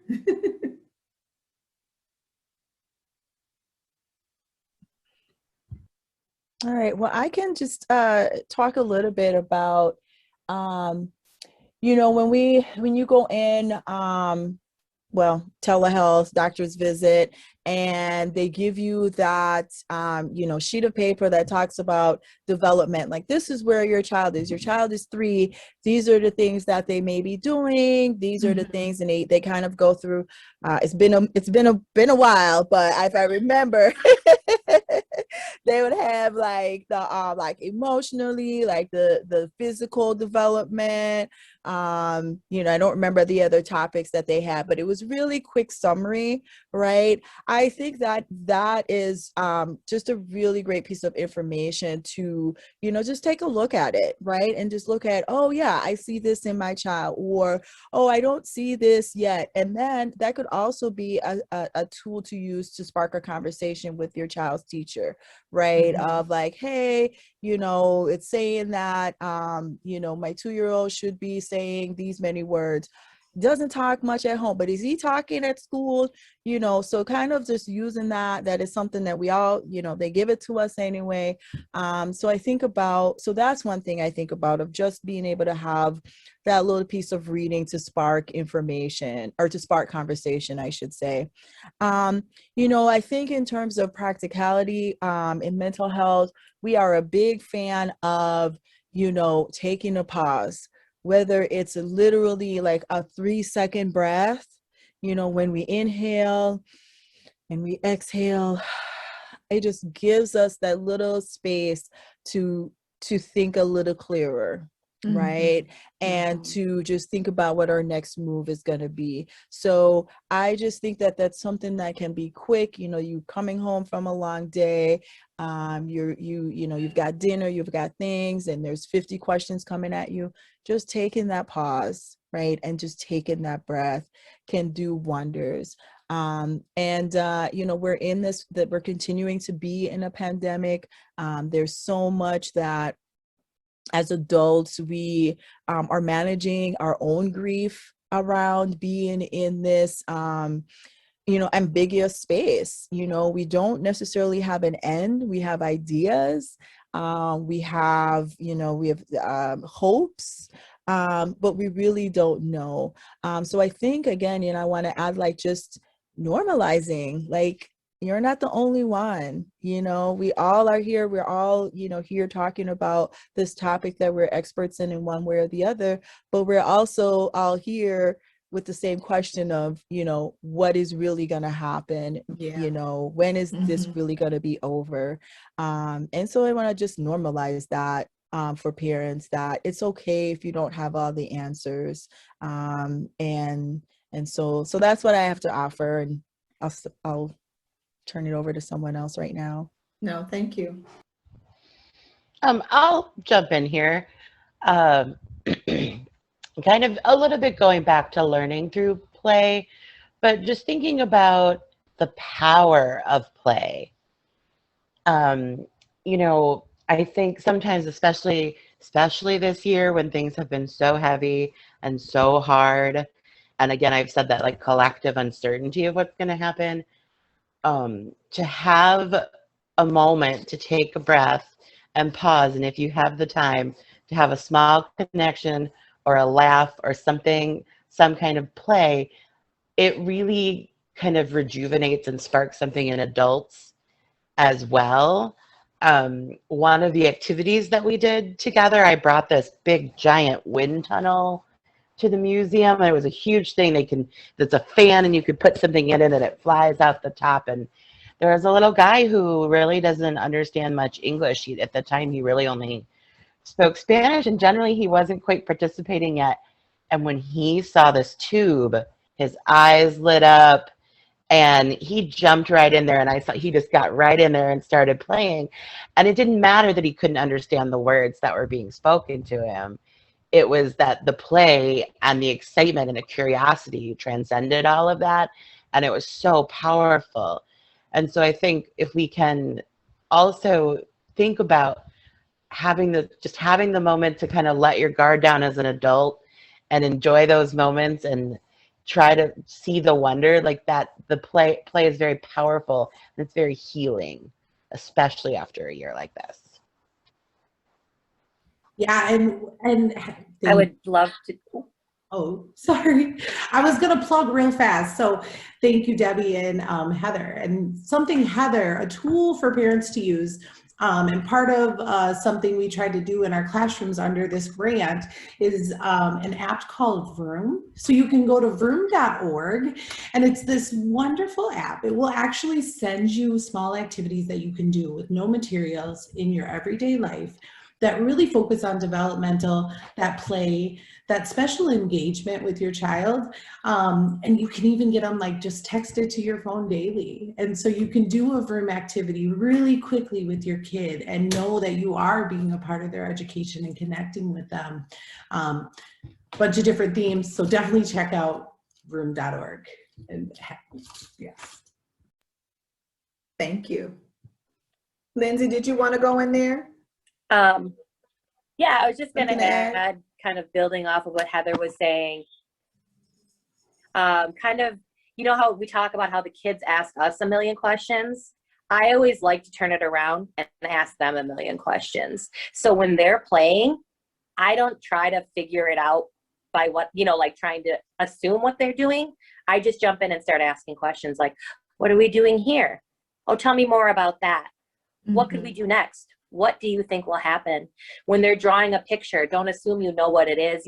Speaker 4: All right, well, I can just talk a little bit about, when you go in, telehealth, doctor's visit, and they give you that, sheet of paper that talks about development. Like, this is where your child is. Your child is 3. These are the things that they may be doing. These are the things, and they kind of go through. It's been a while, but if I remember, they would have like the like emotionally, like the physical development. I don't remember the other topics that they had, but it was really quick summary, right? I think that is just a really great piece of information to, just take a look at it, right? And just look at, oh yeah, I see this in my child, or, oh, I don't see this yet. And then that could also be a tool to use to spark a conversation with your child's teacher, right? Of like, hey, it's saying that, my 2-year-old should be saying these many words. Doesn't talk much at home, but is he talking at school? So kind of just using that is something that we all, they give it to us anyway. So that's one thing I think about, of just being able to have that little piece of reading to spark information, or to spark conversation, I should say. I think in terms of practicality, in mental health, we are a big fan of, taking a pause, whether it's literally like a 3-second breath, when we inhale and we exhale, it just gives us that little space to think a little clearer, right? And to just think about what our next move is going to be. So I just think that that's something that can be quick. You know, you coming home from a long day, you've got dinner, you've got things, and there's 50 questions coming at you. Just taking that pause, right, and just taking that breath can do wonders. We're in this, that we're continuing to be in a pandemic. There's so much that as adults we are managing our own grief around being in this ambiguous space. We don't necessarily have an end. We have ideas. We have hopes, but we really don't know. So I think, again, I want to add, like, just normalizing, like, you're not the only one. We all are here. We're all, here talking about this topic that we're experts in one way or the other, but we're also all here with the same question of, what is really going to happen? When is this really going to be over? And so I want to just normalize that for parents, that it's okay if you don't have all the answers. And so that's what I have to offer, and I'll turn it over to someone else right now.
Speaker 2: No, thank you.
Speaker 5: I'll jump in here. Kind of a little bit going back to learning through play, but just thinking about the power of play. I think sometimes, especially this year when things have been so heavy and so hard, and again, I've said that, like, collective uncertainty of what's going to happen, to have a moment to take a breath and pause, and if you have the time, to have a small connection or a laugh or something, some kind of play, it really kind of rejuvenates and sparks something in adults as well. One of the activities that we did together, I brought this big giant wind tunnel to the museum, and it was a huge thing. There's a fan, and you could put something in it and it flies out the top. And there was a little guy who really doesn't understand much English. At the time, he really only spoke Spanish, and generally he wasn't quite participating yet. And when he saw this tube, his eyes lit up, and he jumped right in there, and I saw he just got right in there and started playing. And it didn't matter that he couldn't understand the words that were being spoken to him. It was that the play and the excitement and the curiosity transcended all of that, and it was so powerful. And so I think if we can also think about having the moment to kind of let your guard down as an adult and enjoy those moments and try to see the wonder, like that, the play is very powerful, and it's very healing, especially after a year like this.
Speaker 3: Yeah, and
Speaker 6: I would love to.
Speaker 3: Oh, sorry. I was going to plug real fast. So thank you, Debbie and Heather. And Heather, a tool for parents to use, and part of something we tried to do in our classrooms under this grant is an app called Vroom. So you can go to vroom.org, and it's this wonderful app. It will actually send you small activities that you can do with no materials in your everyday life that really focus on developmental, that play, that special engagement with your child. And you can even get them, like, just texted to your phone daily. And so you can do a Vroom activity really quickly with your kid and know that you are being a part of their education and connecting with them. Bunch of different themes. So definitely check out vroom.org. And yeah.
Speaker 2: Thank you. Lindsay, did you want to go in there?
Speaker 6: Yeah, I was just going to add, kind of building off of what Heather was saying, kind of, how we talk about how the kids ask us a million questions. I always like to turn it around and ask them a million questions. So when they're playing, I don't try to figure it out by what, like trying to assume what they're doing. I just jump in and start asking questions like, what are we doing here? Oh, tell me more about that. What could we do next? What do you think will happen? When they're drawing a picture, don't assume you know what it is.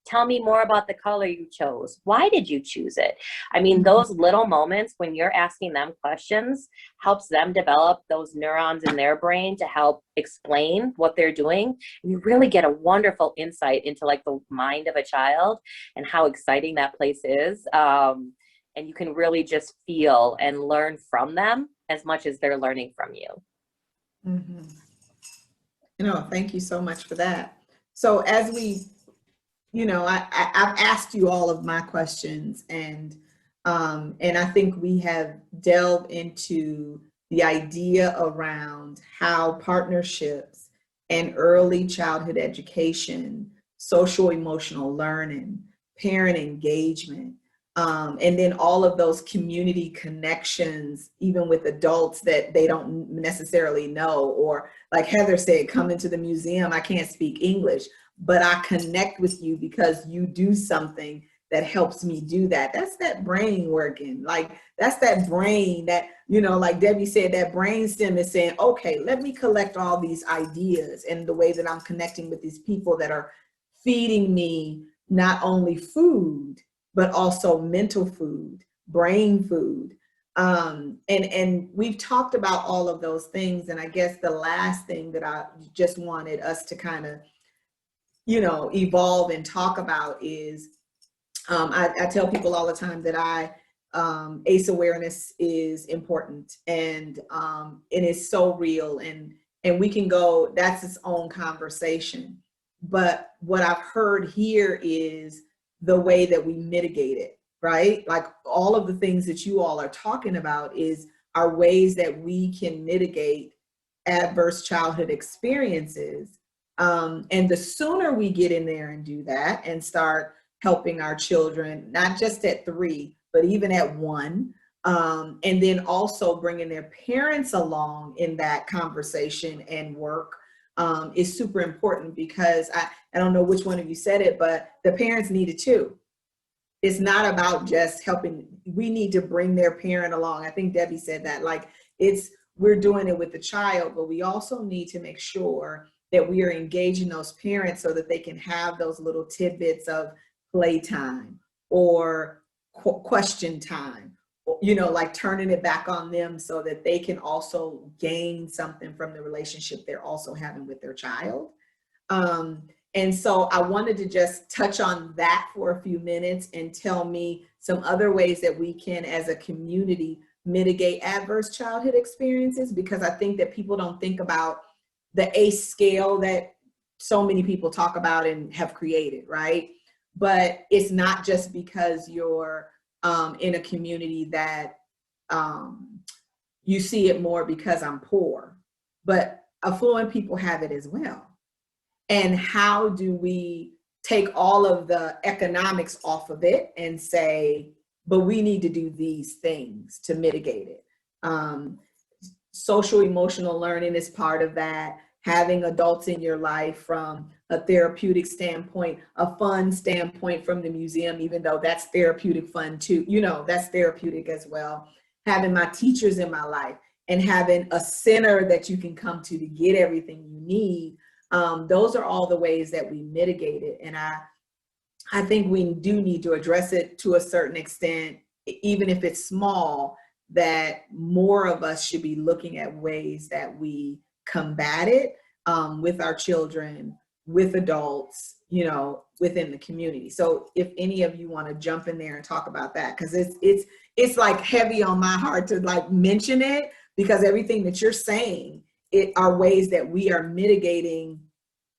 Speaker 6: Tell me more about the color you chose. Why did you choose it? I mean, those little moments when you're asking them questions helps them develop those neurons in their brain to help explain what they're doing. And you really get a wonderful insight into like the mind of a child and how exciting that place is. And you can really just feel and learn from them as much as they're learning from you.
Speaker 2: Mm-hmm. Thank you so much for that. So as we, I've asked you all of my questions, and I think we have delved into the idea around how partnerships and early childhood education, social emotional learning, parent engagement, and then all of those community connections, even with adults that they don't necessarily know, or like Heather said, come into the museum, I can't speak English, but I connect with you because you do something that helps me do that. That's that brain working. Like, that's that brain that, like Debbie said, that brain stem is saying, okay, let me collect all these ideas and the way that I'm connecting with these people that are feeding me not only food, but also mental food, brain food. And we've talked about all of those things. And I guess the last thing that I just wanted us to kind of, evolve and talk about is, I tell people all the time that ACE awareness is important, and it is so real, and we can go, that's its own conversation. But what I've heard here is the way that we mitigate it, right? Like all of the things that you all are talking about are ways that we can mitigate adverse childhood experiences. And the sooner we get in there and do that and start helping our children, not just at 3, but even at 1, and then also bringing their parents along in that conversation and work, is super important, because I don't know which one of you said it, but the parents need it too. It's not about just helping. We need to bring their parent along. I think Debbie said that, like, we're doing it with the child, but we also need to make sure that we are engaging those parents so that they can have those little tidbits of playtime or question time, like turning it back on them so that they can also gain something from the relationship they're also having with their child. And so I wanted to just touch on that for a few minutes and tell me some other ways that we can, as a community, mitigate adverse childhood experiences, because I think that people don't think about the ACE scale that so many people talk about and have created, right? But it's not just because you're in a community that you see it more because I'm poor, but affluent people have it as well. And how do we take all of the economics off of it and say, but we need to do these things to mitigate it? Social emotional learning is part of that. Having adults in your life from a therapeutic standpoint, a fun standpoint from the museum, even though that's therapeutic fun too, that's therapeutic as well. Having my teachers in my life and having a center that you can come to get everything you need. Those are all the ways that we mitigate it. And I think we do need to address it to a certain extent, even if it's small, that more of us should be looking at ways that we combat it with our children, with adults, within the community. So if any of you want to jump in there and talk about that, because it's like heavy on my heart to like mention it, because everything that you're saying, it are ways that we are mitigating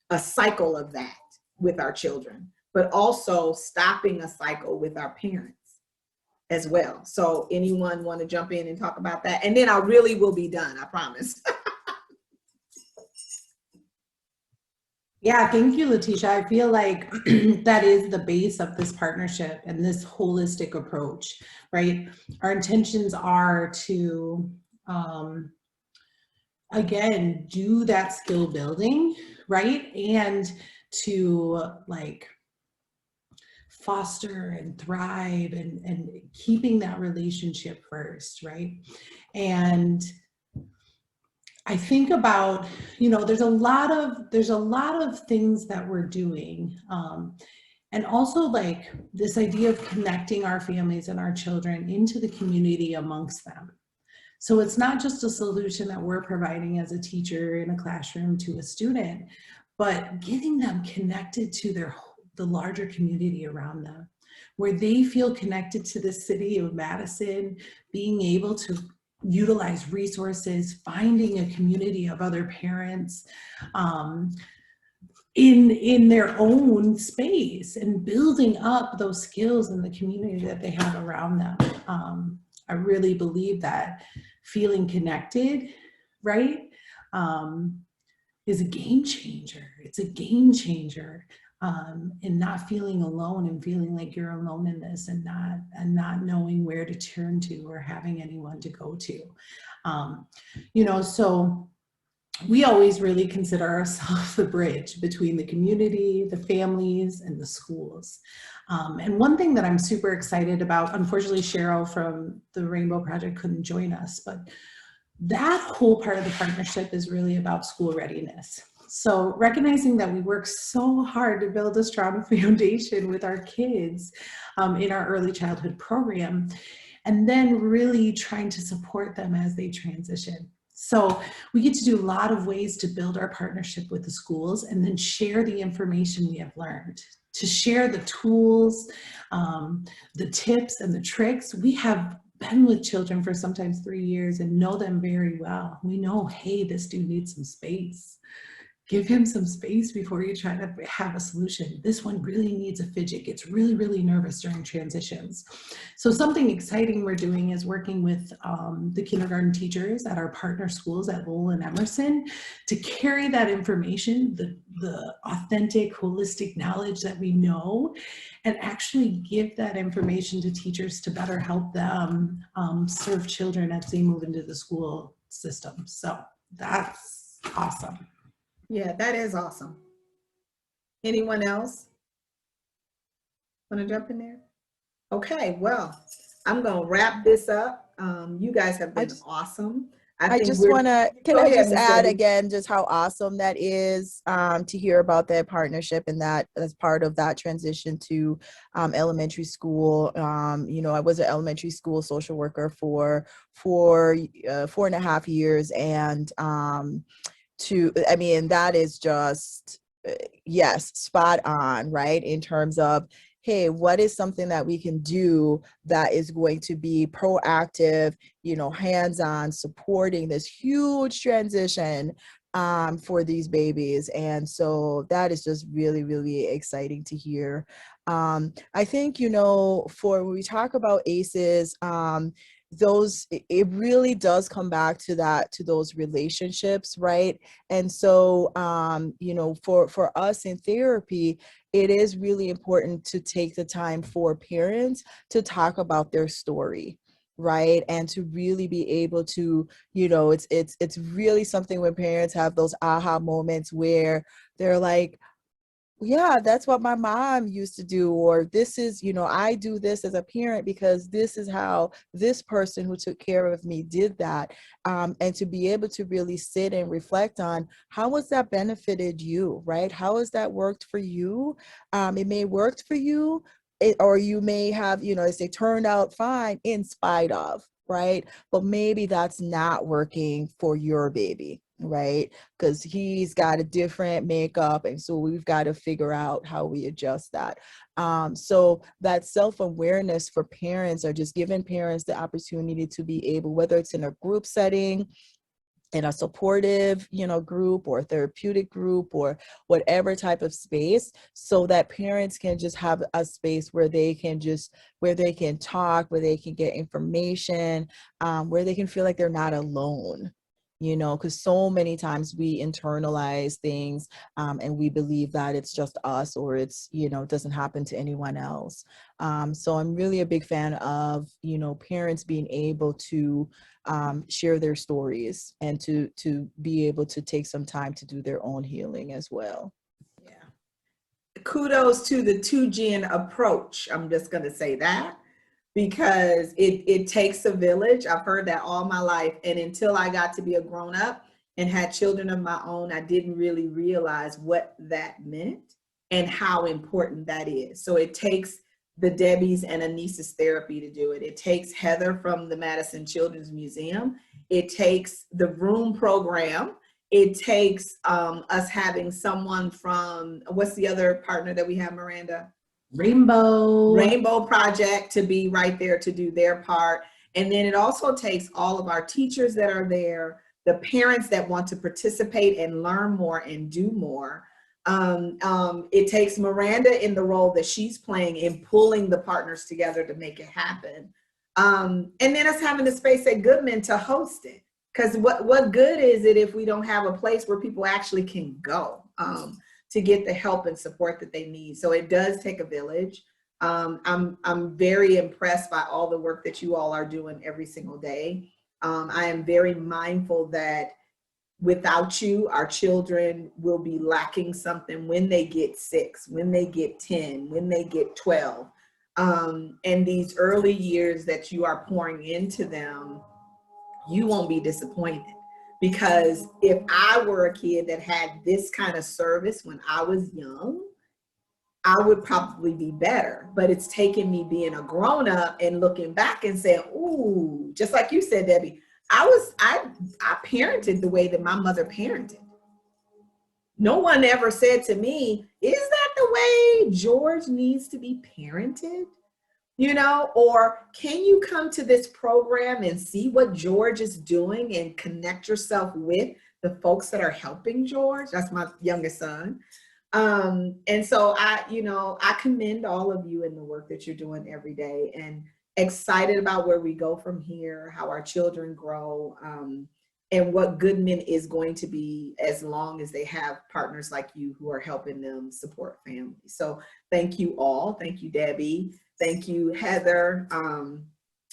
Speaker 2: a cycle of that with our children, but also stopping a cycle with our parents as well. So anyone want to jump in and talk about that? And then I really will be done, I promise.
Speaker 3: Yeah, thank you, Letesha. I feel like that is the base of this partnership and this holistic approach, right? Our intentions are to, again, do that skill building, right? And to like foster and thrive and keeping that relationship first, right? And I think about, there's a lot of things that we're doing. And also like this idea of connecting our families and our children into the community amongst them. So it's not just a solution that we're providing as a teacher in a classroom to a student, but getting them connected to the larger community around them, where they feel connected to the city of Madison, being able to utilize resources, finding a community of other parents in their own space, and building up those skills in the community that they have around them. I really believe that feeling connected, right, is a game changer. It's a game changer. And not feeling alone and feeling like you're alone in this, and not knowing where to turn to or having anyone to go to. You know, so we always really consider ourselves the bridge between the community, the families, and the schools. And one thing that I'm super excited about, unfortunately Cheryl from the Rainbow Project couldn't join us, but that whole part of the partnership is really about school readiness. So recognizing that we work so hard to build a strong foundation with our kids in our early childhood program, and then really trying to support them as they transition. So we get to do a lot of ways to build our partnership with the schools, and then share the information we have learned, to share the tools, the tips and the tricks. We have been with children for sometimes 3 years and know them very well. We know, hey, this dude needs some space. Give him some space before you try to have a solution. This one really needs a fidget, gets really, really nervous during transitions. So something exciting we're doing is working with the kindergarten teachers at our partner schools at Lowell and Emerson to carry that information, the authentic, holistic knowledge that we know, and actually give that information to teachers to better help them serve children as they move into the school system. So that's awesome.
Speaker 2: Yeah, that is awesome. Anyone else want to jump in there? Okay, well, I'm going to wrap this up. You guys have been awesome.
Speaker 4: I
Speaker 2: think
Speaker 4: just want to, can
Speaker 2: Go
Speaker 4: I
Speaker 2: ahead,
Speaker 4: just
Speaker 2: Ms.
Speaker 4: add
Speaker 2: Debbie.
Speaker 4: again just how awesome that is to hear about that partnership, and that as part of that transition to elementary school. You know, I was an elementary school social worker for 4.5 years, and I mean, that is just, yes, spot on, right? In terms of, hey, what is something that we can do that is going to be proactive, you know, hands-on, supporting this huge transition for these babies. And so that is just really, really exciting to hear. I think, you know, when we talk about ACEs, it really does come back to those relationships, right? And so you know, for us in therapy, it is really important to take the time for parents to talk about their story, right? And to really be able to, you know, it's really something when parents have those aha moments where they're like, yeah, that's what my mom used to do, or this is, you know, I do this as a parent because this is how this person who took care of me did that. And to be able to really sit and reflect on how has that benefited you, right? How has that worked for you? It may worked for you, or you may have, you know, as they turned out fine in spite of, right? But maybe that's not working for your baby, right? Because he's got a different makeup, and so we've got to figure out how we adjust that. So that self-awareness for parents, or just giving parents the opportunity to be able, whether it's in a group setting, in a supportive, you know, group or therapeutic group or whatever type of space, so that parents can just have a space where they can talk, where they can get information, where they can feel like they're not alone. You know, because so many times we internalize things and we believe that it's just us, or it's, you know, it doesn't happen to anyone else. So I'm really a big fan of, you know, parents being able to share their stories, and to be able to take some time to do their own healing as well.
Speaker 2: Yeah. Kudos to the 2Gen approach. I'm just going to say that, because it takes a village. I've heard that all my life. And until I got to be a grown up and had children of my own, I didn't really realize what that meant and how important that is. So it takes the Debbie's and Anesis therapy to do it. It takes Heather from the Madison Children's Museum. It takes the Room program. It takes us having someone from, what's the other partner that we have, Miranda?
Speaker 3: Rainbow
Speaker 2: Project to be right there to do their part. And then it also takes all of our teachers that are there, the parents that want to participate and learn more and do more. It takes Miranda in the role that she's playing in pulling the partners together to make it happen. And then us having the space at Goodman to host it. Because what good is it if we don't have a place where people actually can go to get the help and support that they need? So it does take a village. I'm very impressed by all the work that you all are doing every single day. I am very mindful that without you, our children will be lacking something when they get 6, when they get 10, when they get 12. And these early years that you are pouring into them, you won't be disappointed. Because if I were a kid that had this kind of service when I was young, I would probably be better. But it's taken me being a grown up and looking back and saying, ooh, just like you said, Debbie, I parented the way that my mother parented. No one ever said to me, is that the way George needs to be parented? You know, or can you come to this program and see what George is doing and connect yourself with the folks that are helping George? That's my youngest son. And so I commend all of you in the work that you're doing every day, and excited about where we go from here, how our children grow, and what Goodman is going to be as long as they have partners like you who are helping them support families. So thank you all. Thank you, Debbie. Thank you, Heather,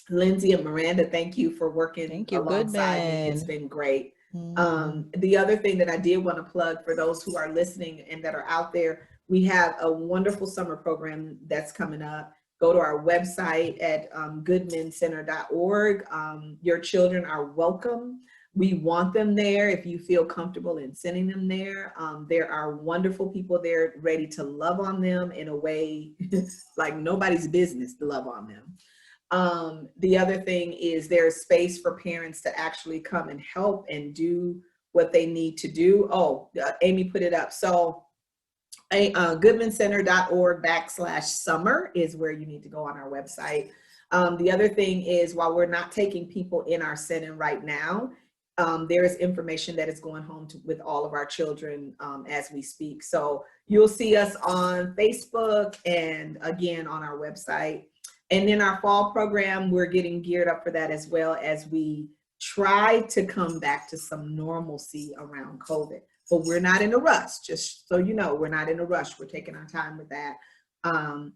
Speaker 2: Lindsay, and Miranda. Thank you for working alongside me. It's been great. The other thing that I did want to plug for those who are listening and that are out there, we have a wonderful summer program that's coming up. Go to our website at goodmancenter.org. Your children are welcome. We want them there if you feel comfortable in sending them there. There are wonderful people there ready to love on them in a way like nobody's business to love on them. The other thing is there's space for parents to actually come and help and do what they need to do. Oh, Amy put it up. So goodmancenter.org/summer is where you need to go on our website. The other thing is, while we're not taking people in our setting right now, there is information that is going home with all of our children as we speak. So you'll see us on Facebook and again on our website. And then our fall program, we're getting geared up for that as well, as we try to come back to some normalcy around COVID. But we're not in a rush, just so you know, we're not in a rush. We're taking our time with that.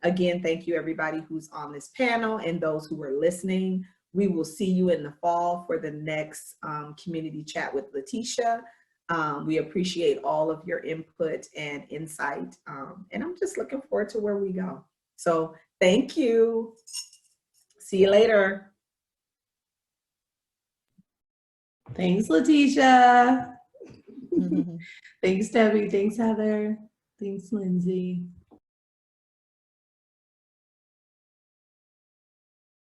Speaker 2: Again, thank you everybody who's on this panel and those who are listening. We will see you in the fall for the next community chat with Letesha. We appreciate all of your input and insight. And I'm just looking forward to where we go. So thank you. See you later.
Speaker 3: Thanks, Letesha. Thanks, Debbie. Thanks, Heather. Thanks, Lindsay.